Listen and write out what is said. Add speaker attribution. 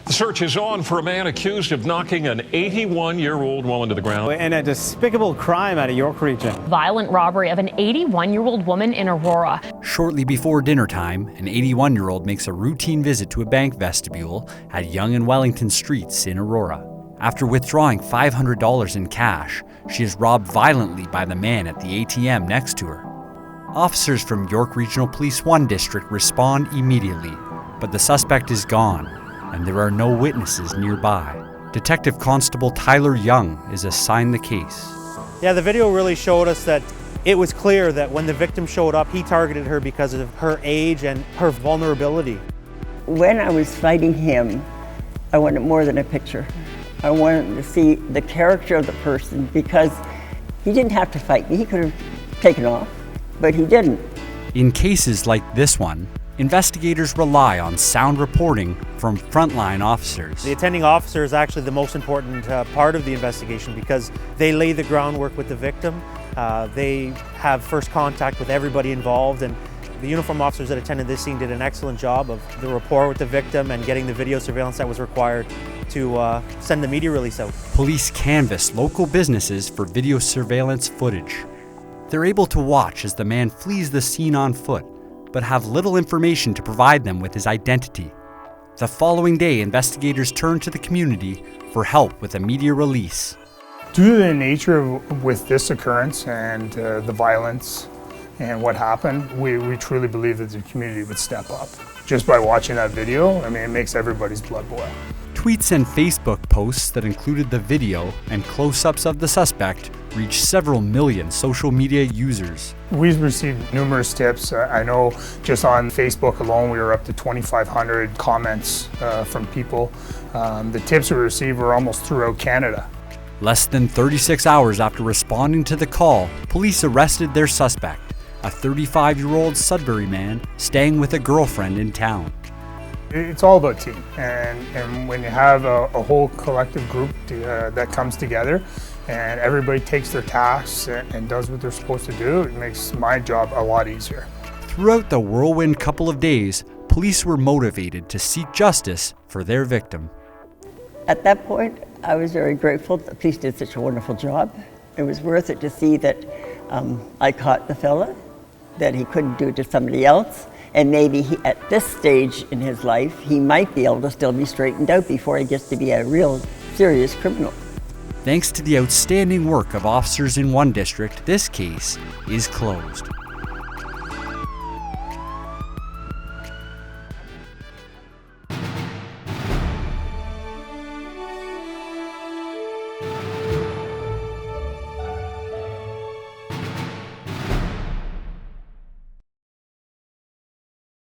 Speaker 1: The search is on for a man accused of knocking an 81-year-old woman to the ground.
Speaker 2: And a despicable crime out of York Region.
Speaker 3: Violent robbery of an 81-year-old woman in Aurora.
Speaker 4: Shortly before dinner time, an 81-year-old makes a routine visit to a bank vestibule at Yonge and Wellington Streets in Aurora. After withdrawing $500 in cash, she is robbed violently by the man at the ATM next to her. Officers from York Regional Police 1 District respond immediately, but the suspect is gone, and there are no witnesses nearby. Detective Constable Tyler Young is assigned the case.
Speaker 5: Yeah, the video really showed us that it was clear that when the victim showed up, he targeted her because of her age and her vulnerability.
Speaker 6: When I was fighting him, I wanted more than a picture. I wanted to see the character of the person, because he didn't have to fight me. He could have taken off, but he didn't.
Speaker 4: In cases like this one, investigators rely on sound reporting from frontline officers.
Speaker 5: The attending officer is actually the most important part of the investigation, because they lay the groundwork with the victim. They have first contact with everybody involved, and the uniformed officers that attended this scene did an excellent job of the rapport with the victim and getting the video surveillance that was required to send the media release out.
Speaker 4: Police canvass local businesses for video surveillance footage. They're able to watch as the man flees the scene on foot, but have little information to provide them with his identity. The following day, investigators turn to the community for help with a media release.
Speaker 7: Due to the nature of with this occurrence and the violence and what happened, we truly believe that the community would step up. Just by watching that video, I mean, it makes everybody's blood boil.
Speaker 4: Tweets and Facebook posts that included the video and close-ups of the suspect reached several million social media users.
Speaker 7: We've received numerous tips. I know just on Facebook alone, we were up to 2,500 comments from people. The tips we received were almost throughout Canada.
Speaker 4: Less than 36 hours after responding to the call, police arrested their suspect, a 35-year-old Sudbury man staying with a girlfriend in town.
Speaker 7: It's all about team, and when you have a whole collective group that comes together and everybody takes their tasks and does what they're supposed to do, it makes my job a lot easier.
Speaker 4: Throughout the whirlwind couple of days, police were motivated to seek justice for their victim.
Speaker 6: At that point, I was very grateful. The police did such a wonderful job. It was worth it to see that I caught the fella, that he couldn't do it to somebody else. And maybe at this stage in his life, he might be able to still be straightened out before he gets to be a real serious criminal.
Speaker 4: Thanks to the outstanding work of officers in one district, this case is closed.